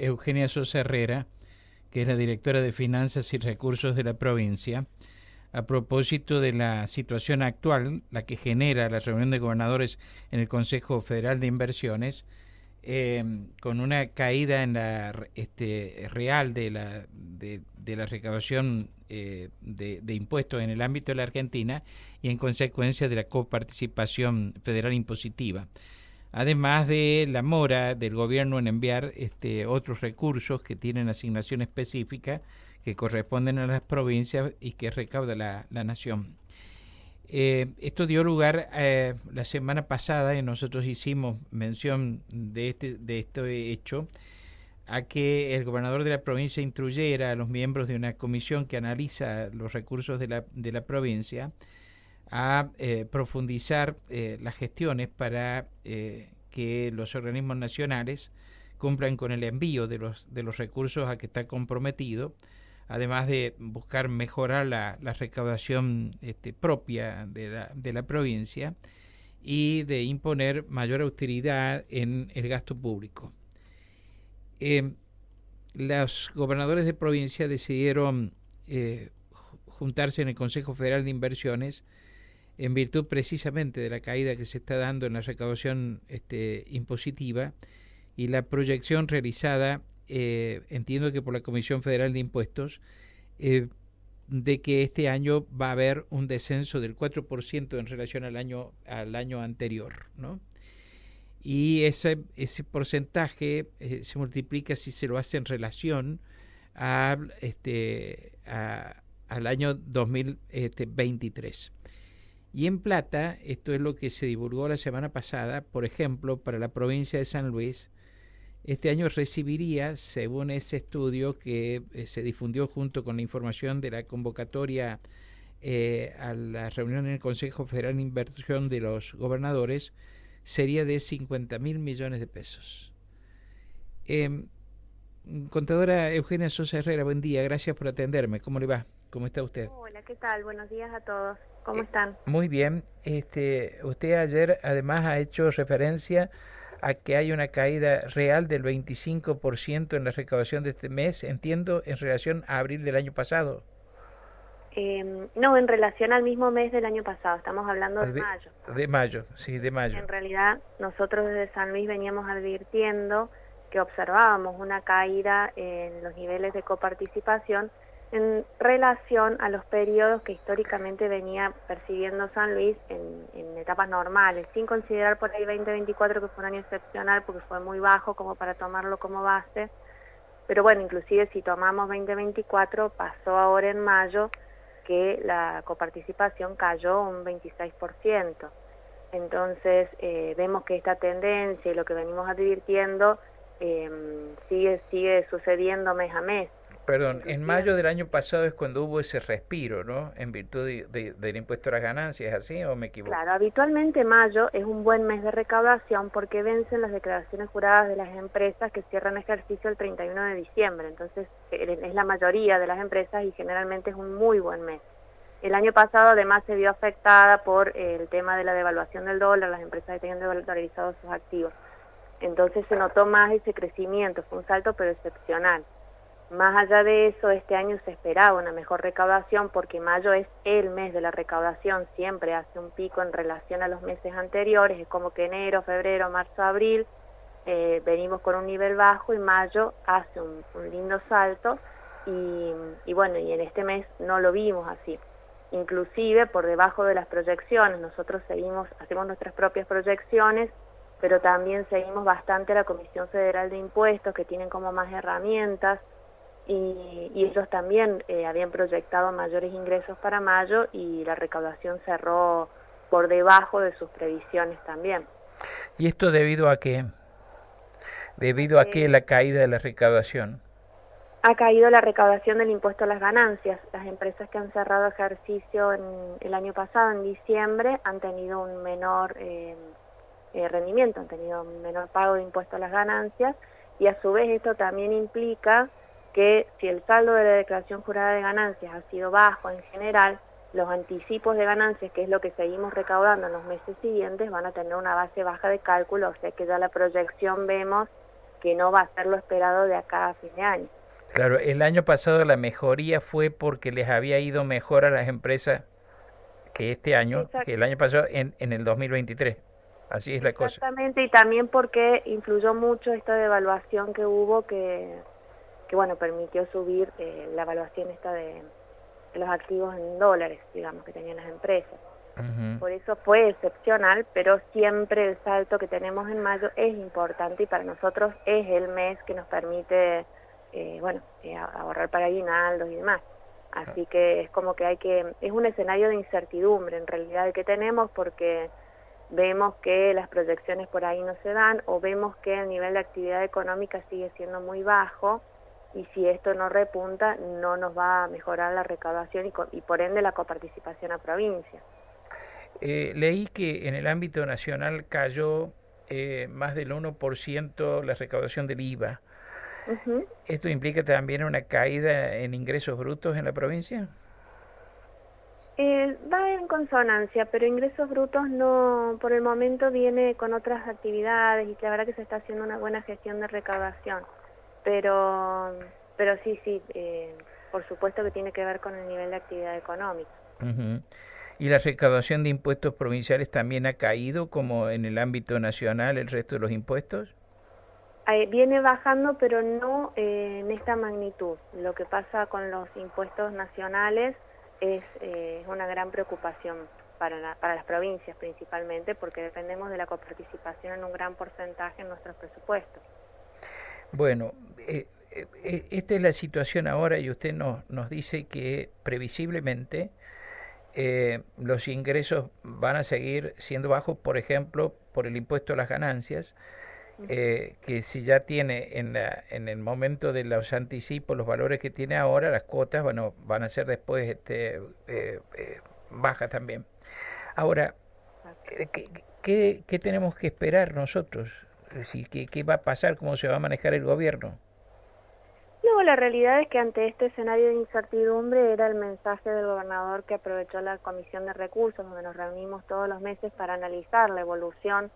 Eugenia Sosa Herrera, que es la directora de Finanzas y Recursos de la provincia, a propósito de la situación actual, la que genera la reunión de gobernadores en el Consejo Federal de Inversiones, con una caída en la real de la recaudación de impuestos en el ámbito de la Argentina y en consecuencia de la coparticipación federal impositiva. Además de la mora del gobierno en enviar otros recursos que tienen asignación específica que corresponden a las provincias y que recauda la nación. Esto dio lugar la semana pasada, y nosotros hicimos mención de este hecho, a que el gobernador de la provincia instruyera a los miembros de una comisión que analiza los recursos de la provincia a profundizar las gestiones para que los organismos nacionales cumplan con el envío de los recursos a que está comprometido, además de buscar mejorar la recaudación propia de la provincia y de imponer mayor austeridad en el gasto público. Los gobernadores de provincia decidieron juntarse en el Consejo Federal de Inversiones en virtud precisamente de la caída que se está dando en la recaudación impositiva y la proyección realizada, entiendo que por la Comisión Federal de Impuestos, de que este año va a haber un descenso del 4% en relación al año anterior, ¿no? Y ese porcentaje se multiplica si se lo hace en relación al año 2023. Y en plata, esto es lo que se divulgó la semana pasada, por ejemplo, para la provincia de San Luis, este año recibiría, según ese estudio que se difundió junto con la información de la convocatoria a la reunión en el Consejo Federal de Inversión de los gobernadores, sería de 50.000 millones de pesos. Contadora Eugenia Sosa Herrera, buen día, gracias por atenderme. ¿Cómo le va? ¿Cómo está usted? Hola, ¿qué tal? Buenos días a todos. ¿Cómo están? Muy bien. Usted ayer además ha hecho referencia a que hay una caída real del 25% en la recaudación de este mes, entiendo, en relación a abril del año pasado. No, en relación al mismo mes del año pasado, estamos hablando de mayo. De mayo, sí, de mayo. En realidad, nosotros desde San Luis veníamos advirtiendo que observábamos una caída en los niveles de coparticipación en relación a los periodos que históricamente venía percibiendo San Luis en etapas normales, sin considerar por ahí 2024 que fue un año excepcional porque fue muy bajo como para tomarlo como base, pero bueno, inclusive si tomamos 2024, pasó ahora en mayo que la coparticipación cayó un 26%. Entonces vemos que esta tendencia y lo que venimos advirtiendo sigue sucediendo mes a mes. Perdón, en mayo del año pasado es cuando hubo ese respiro, ¿no? En virtud del impuesto a las ganancias, ¿es así o me equivoco? Claro, habitualmente mayo es un buen mes de recaudación porque vencen las declaraciones juradas de las empresas que cierran ejercicio el 31 de diciembre, entonces es la mayoría de las empresas y generalmente es un muy buen mes. El año pasado además se vio afectada por el tema de la devaluación del dólar, las empresas tenían dolarizados sus activos, entonces se notó más ese crecimiento, fue un salto pero excepcional. Más allá de eso, este año se esperaba una mejor recaudación porque mayo es el mes de la recaudación, siempre hace un pico en relación a los meses anteriores, es como que enero, febrero, marzo, abril, venimos con un nivel bajo y mayo hace un lindo salto y bueno, y en este mes no lo vimos así. Inclusive por debajo de las proyecciones, nosotros hacemos nuestras propias proyecciones, pero también seguimos bastante a la Comisión Federal de Impuestos que tienen como más herramientas, y ellos también habían proyectado mayores ingresos para mayo y la recaudación cerró por debajo de sus previsiones también. ¿Y esto debido a qué? ¿Debido a qué la caída de la recaudación? Ha caído la recaudación del impuesto a las ganancias. Las empresas que han cerrado ejercicio el año pasado, en diciembre, han tenido un menor rendimiento, han tenido un menor pago de impuesto a las ganancias y a su vez esto también implica que si el saldo de la declaración jurada de ganancias ha sido bajo en general, los anticipos de ganancias, que es lo que seguimos recaudando en los meses siguientes, van a tener una base baja de cálculo, o sea que ya la proyección vemos que no va a ser lo esperado de acá a fin de año. Claro, el año pasado la mejoría fue porque les había ido mejor a las empresas que este año, que el año pasado en el 2023. Así es la cosa. Exactamente, y también porque influyó mucho esta devaluación que hubo, que bueno, permitió subir la evaluación esta de los activos en dólares, digamos, que tenían las empresas. Por eso fue excepcional, pero siempre el salto que tenemos en mayo es importante y para nosotros es el mes que nos permite, ahorrar para aguinaldos y demás. Así que es como que es un escenario de incertidumbre en realidad el que tenemos, porque vemos que las proyecciones por ahí no se dan, o vemos que el nivel de actividad económica sigue siendo muy bajo, y si esto no repunta no nos va a mejorar la recaudación y por ende la coparticipación a provincia. Leí que en el ámbito nacional cayó más del 1% la recaudación del IVA. ¿Esto implica también una caída en ingresos brutos en la provincia? Va en consonancia, pero ingresos brutos no, por el momento viene con otras actividades y la verdad que se está haciendo una buena gestión de recaudación. Pero sí, por supuesto que tiene que ver con el nivel de actividad económica. ¿Y la recaudación de impuestos provinciales también ha caído como en el ámbito nacional el resto de los impuestos? Viene bajando, pero no en esta magnitud. Lo que pasa con los impuestos nacionales es una gran preocupación para las provincias principalmente, porque dependemos de la coparticipación en un gran porcentaje en nuestros presupuestos. Bueno, esta es la situación ahora y usted nos dice que previsiblemente los ingresos van a seguir siendo bajos, por ejemplo, por el impuesto a las ganancias, que si ya tiene en el momento de los anticipos los valores que tiene ahora, las cuotas van a ser después bajas también. Ahora, ¿qué tenemos que esperar nosotros? Es decir, ¿qué va a pasar? ¿Cómo se va a manejar el gobierno? No, la realidad es que ante este escenario de incertidumbre era el mensaje del gobernador que aprovechó la Comisión de Recursos, donde nos reunimos todos los meses para analizar la evolución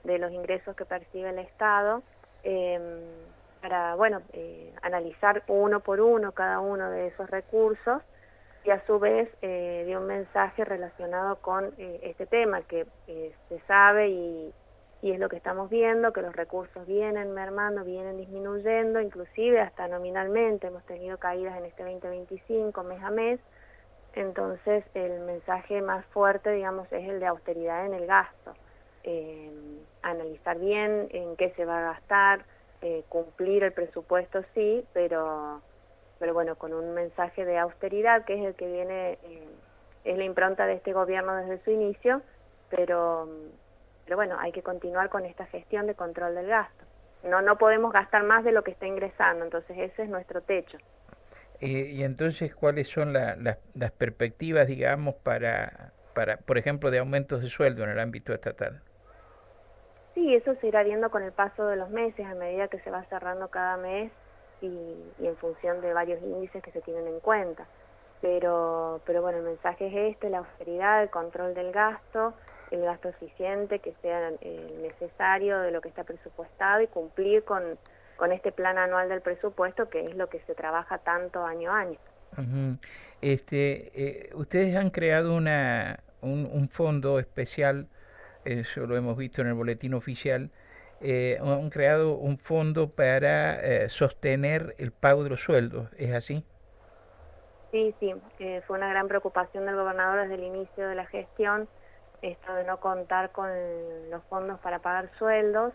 de los ingresos que percibe el Estado, para analizar uno por uno cada uno de esos recursos, y a su vez dio un mensaje relacionado con este tema que se sabe y es lo que estamos viendo, que los recursos vienen mermando, vienen disminuyendo, inclusive hasta nominalmente hemos tenido caídas en este 2025 mes a mes. Entonces el mensaje más fuerte, digamos, es el de austeridad en el gasto, analizar bien en qué se va a gastar, cumplir el presupuesto sí, pero bueno, con un mensaje de austeridad, que es el que viene, es la impronta de este gobierno desde su inicio, pero bueno, hay que continuar con esta gestión de control del gasto. No podemos gastar más de lo que está ingresando, entonces ese es nuestro techo. Y entonces, ¿cuáles son las perspectivas, digamos, para, por ejemplo, de aumentos de sueldo en el ámbito estatal? Sí, eso se irá viendo con el paso de los meses, a medida que se va cerrando cada mes y en función de varios índices que se tienen en cuenta. Pero bueno, el mensaje es la austeridad, el control del gasto, el gasto eficiente, que sea necesario de lo que está presupuestado y cumplir con este plan anual del presupuesto, que es lo que se trabaja tanto año a año. Ustedes han creado un fondo especial, eso lo hemos visto en el boletín oficial, han creado un fondo para sostener el pago de los sueldos, ¿es así? Sí, fue una gran preocupación del gobernador desde el inicio de la gestión, esto de no contar con los fondos para pagar sueldos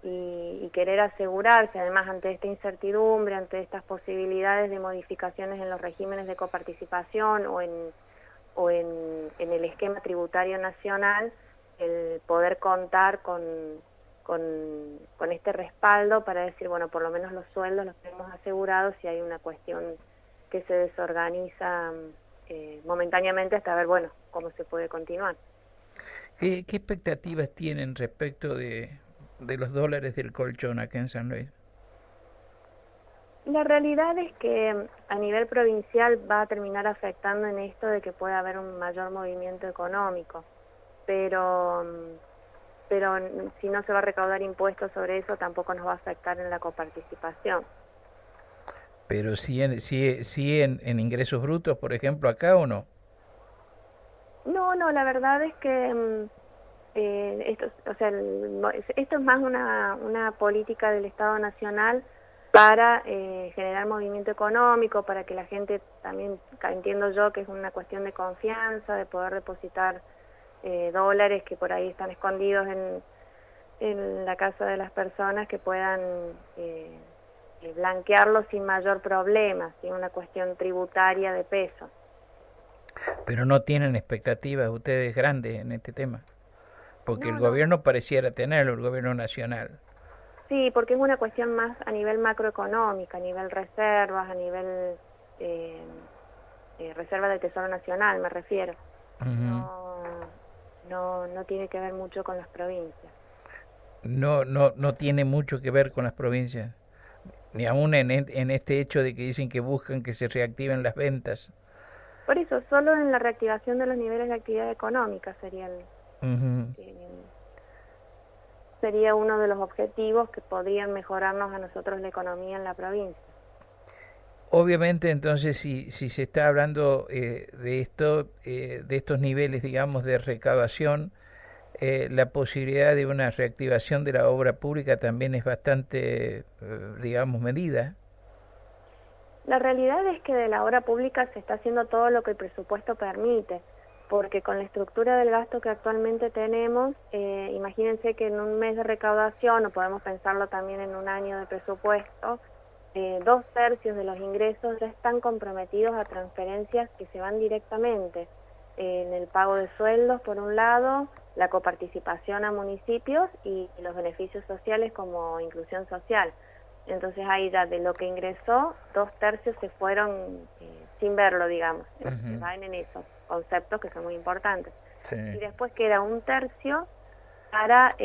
y querer asegurarse, además ante esta incertidumbre, ante estas posibilidades de modificaciones en los regímenes de coparticipación o en el esquema tributario nacional, el poder contar con este respaldo para decir, bueno, por lo menos los sueldos los tenemos asegurados si hay una cuestión que se desorganiza momentáneamente hasta ver, bueno, cómo se puede continuar. ¿Qué expectativas tienen respecto de los dólares del colchón acá en San Luis? La realidad es que a nivel provincial va a terminar afectando en esto de que pueda haber un mayor movimiento económico, pero pero si no se va a recaudar impuestos sobre eso, tampoco nos va a afectar en la coparticipación. Pero sí en ingresos brutos, por ejemplo, acá o no. No, la verdad es que esto, o sea, esto es más una política del Estado Nacional para generar movimiento económico, para que la gente también, entiendo yo que es una cuestión de confianza, de poder depositar dólares que por ahí están escondidos en la casa de las personas, que puedan blanquearlos sin mayor problema, sin una cuestión tributaria de peso. Pero no tienen expectativas ustedes grandes en este tema, porque el No. gobierno pareciera tenerlo, el gobierno nacional. Sí, porque es una cuestión más a nivel macroeconómica, a nivel reservas, a nivel reserva del Tesoro Nacional, me refiero. No tiene que ver mucho con las provincias. No tiene mucho que ver con las provincias, ni aún en este hecho de que dicen que buscan que se reactiven las ventas. Por eso, solo en la reactivación de los niveles de actividad económica sería uno de los objetivos que podrían mejorarnos a nosotros la economía en la provincia. Obviamente, entonces, si se está hablando de estos niveles, digamos, de recaudación, la posibilidad de una reactivación de la obra pública también es bastante, digamos, medida. La realidad es que de la obra pública se está haciendo todo lo que el presupuesto permite, porque con la estructura del gasto que actualmente tenemos, imagínense que en un mes de recaudación, o podemos pensarlo también en un año de presupuesto, 2/3 de los ingresos ya están comprometidos a transferencias que se van directamente en el pago de sueldos, por un lado, la coparticipación a municipios y los beneficios sociales como inclusión social. Entonces ahí ya de lo que ingresó, 2/3 se fueron sin verlo, digamos. Se van en esos conceptos que son muy importantes. Sí. Y después queda 1/3 para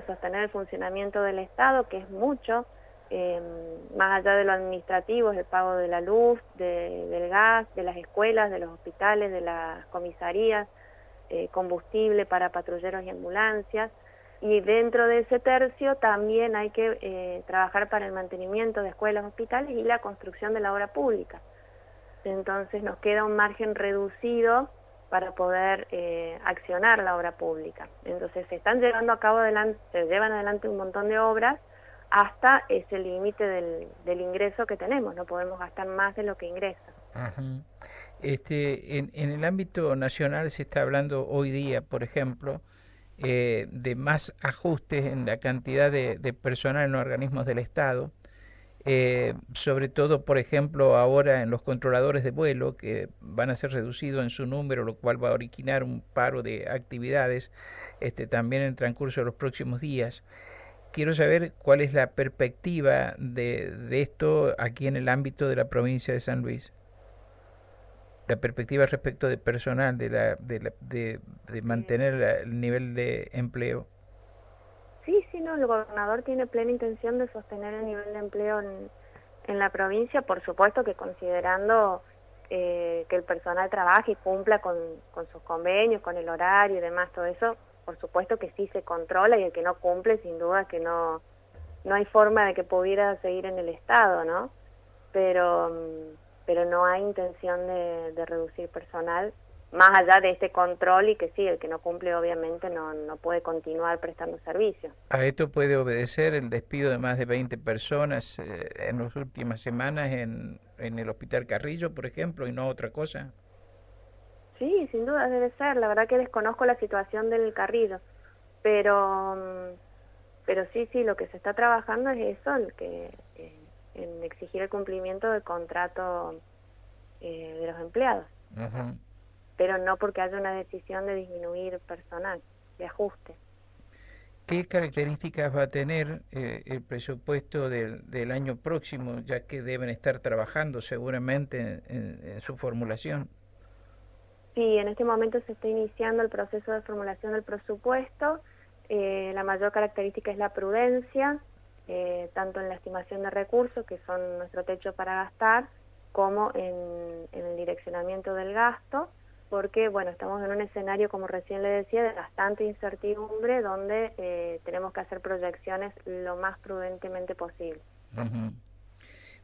sostener el funcionamiento del Estado, que es mucho, más allá de lo administrativo, es el pago de la luz, del gas, de las escuelas, de los hospitales, de las comisarías, combustible para patrulleros y ambulancias. Y dentro de ese tercio también hay que trabajar para el mantenimiento de escuelas, hospitales y la construcción de la obra pública. Entonces nos queda un margen reducido para poder accionar la obra pública. Entonces se llevan adelante un montón de obras hasta ese límite del ingreso que tenemos. No podemos gastar más de lo que ingresa. Ajá. En el ámbito nacional se está hablando hoy día, por ejemplo, de más ajustes en la cantidad de personal en los organismos del Estado, sobre todo, por ejemplo, ahora en los controladores de vuelo, que van a ser reducidos en su número, lo cual va a originar un paro de actividades también en el transcurso de los próximos días. Quiero saber cuál es la perspectiva de esto aquí en el ámbito de la provincia de San Luis. La perspectiva respecto de personal, de mantener el nivel de empleo. Sí, no, el gobernador tiene plena intención de sostener el nivel de empleo en la provincia, por supuesto que considerando que el personal trabaje y cumpla con sus convenios, con el horario y demás, todo eso, por supuesto que sí se controla, y el que no cumple, sin duda que no hay forma de que pudiera seguir en el Estado, ¿no? Pero no hay intención de reducir personal, más allá de este control, y que sí, el que no cumple obviamente no puede continuar prestando servicios. ¿A esto puede obedecer el despido de más de 20 personas en las últimas semanas en el Hospital Carrillo, por ejemplo, y no otra cosa? Sí, sin duda debe ser. La verdad que desconozco la situación del Carrillo, pero sí, lo que se está trabajando es eso, en exigir el cumplimiento del contrato de los empleados. Uh-huh. Pero no porque haya una decisión de disminuir personal, de ajuste. ¿Qué características va a tener el presupuesto del año próximo, ya que deben estar trabajando seguramente en su formulación? Sí, en este momento se está iniciando el proceso de formulación del presupuesto. La mayor característica es la prudencia, tanto en la estimación de recursos, que son nuestro techo para gastar, como en el direccionamiento del gasto. porque, bueno, estamos en un escenario, como recién le decía, de bastante incertidumbre, donde tenemos que hacer proyecciones lo más prudentemente posible. Uh-huh.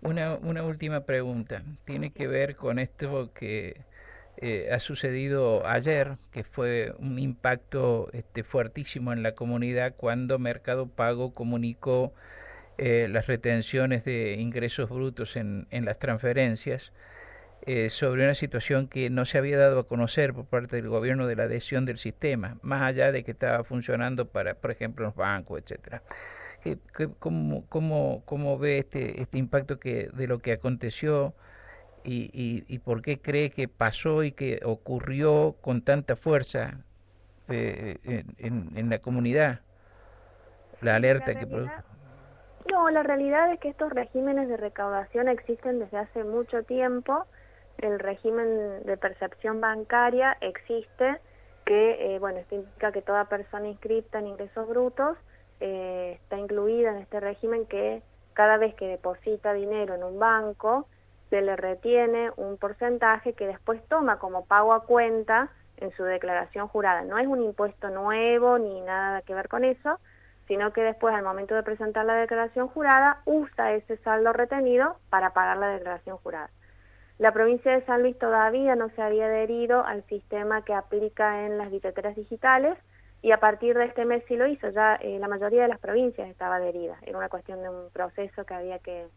Una última pregunta. Tiene que ver con esto que ha sucedido ayer, que fue un impacto fuertísimo en la comunidad cuando Mercado Pago comunicó las retenciones de ingresos brutos en las transferencias, sobre una situación que no se había dado a conocer por parte del gobierno de la adhesión del sistema, más allá de que estaba funcionando para, por ejemplo, los bancos, etcétera. ¿Cómo ve este impacto de lo que aconteció y por qué cree que pasó y que ocurrió con tanta fuerza en la comunidad? La alerta que produjo. No, la realidad es que estos regímenes de recaudación existen desde hace mucho tiempo. El régimen de percepción bancaria existe, que, bueno, esto implica que toda persona inscripta en ingresos brutos está incluida en este régimen, que cada vez que deposita dinero en un banco se le retiene un porcentaje que después toma como pago a cuenta en su declaración jurada. No es un impuesto nuevo ni nada que ver con eso, sino que después, al momento de presentar la declaración jurada, usa ese saldo retenido para pagar la declaración jurada. La provincia de San Luis todavía no se había adherido al sistema que aplica en las billeteras digitales, y a partir de este mes sí lo hizo. Ya la mayoría de las provincias estaba adherida. Era una cuestión de un proceso que había que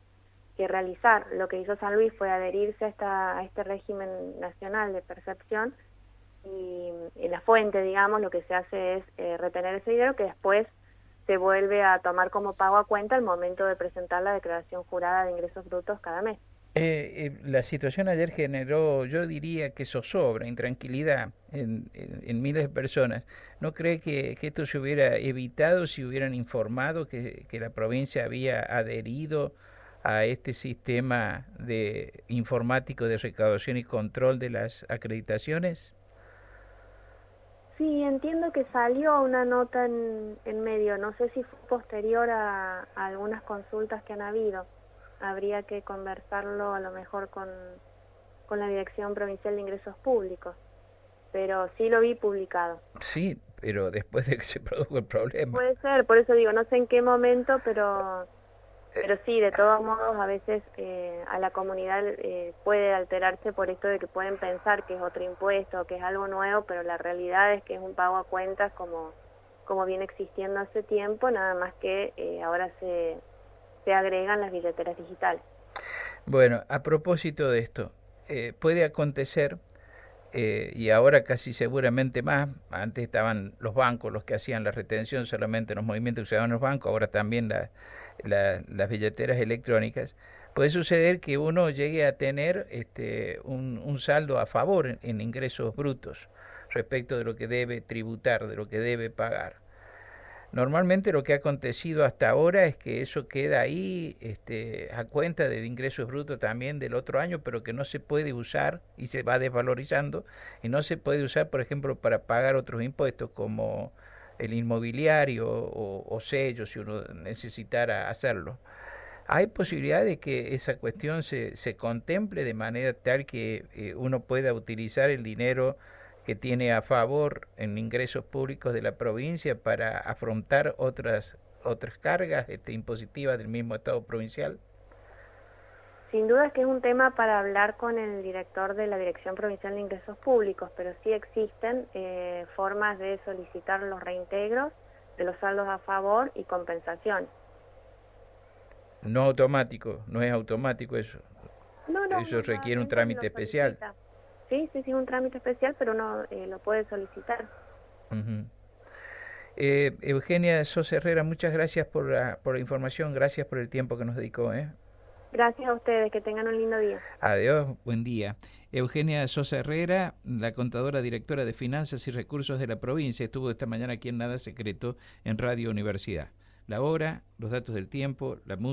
realizar. Lo que hizo San Luis fue adherirse a este régimen nacional de percepción, y en la fuente, digamos, lo que se hace es retener ese dinero, que después se vuelve a tomar como pago a cuenta al momento de presentar la declaración jurada de ingresos brutos cada mes. La situación ayer generó, yo diría que zozobra, intranquilidad en miles de personas. ¿No cree que esto se hubiera evitado si hubieran informado que la provincia había adherido a este sistema de informático de recaudación y control de las acreditaciones? Sí, entiendo que salió una nota en medio, no sé si fue posterior a algunas consultas que han habido. Habría que conversarlo a lo mejor con la Dirección Provincial de Ingresos Públicos, pero sí lo vi publicado. Sí, pero después de que se produjo el problema. Puede ser, por eso digo, no sé en qué momento, pero sí, de todos modos, a veces a la comunidad puede alterarse por esto de que pueden pensar que es otro impuesto, que es algo nuevo, pero la realidad es que es un pago a cuentas como viene existiendo hace tiempo, nada más que ahora se agregan las billeteras digitales. Bueno, a propósito de esto, puede acontecer, y ahora casi seguramente más, antes estaban los bancos los que hacían la retención solamente en los movimientos que se daban en los bancos, ahora también las billeteras electrónicas. Puede suceder que uno llegue a tener un saldo a favor en ingresos brutos respecto de lo que debe tributar, de lo que debe pagar. Normalmente lo que ha acontecido hasta ahora es que eso queda ahí a cuenta de ingresos brutos también del otro año, pero que no se puede usar y se va desvalorizando, y no se puede usar, por ejemplo, para pagar otros impuestos como el inmobiliario o sellos, si uno necesitara hacerlo. ¿Hay posibilidad de que esa cuestión se contemple de manera tal que uno pueda utilizar el dinero que tiene a favor en ingresos públicos de la provincia para afrontar otras cargas impositivas del mismo Estado provincial? Sin duda es que es un tema para hablar con el director de la Dirección Provincial de Ingresos Públicos, pero sí existen formas de solicitar los reintegros de los saldos a favor y compensación. No automático, no es automático eso. No, eso requiere un trámite especial. Sí, un trámite especial, pero uno lo puede solicitar. Uh-huh. Eugenia Sosa Herrera, muchas gracias por la información, gracias por el tiempo que nos dedicó. Gracias a ustedes, que tengan un lindo día. Adiós, buen día. Eugenia Sosa Herrera, la contadora directora de Finanzas y Recursos de la provincia, estuvo esta mañana aquí en Nada Secreto en Radio Universidad. La hora, los datos del tiempo, la música.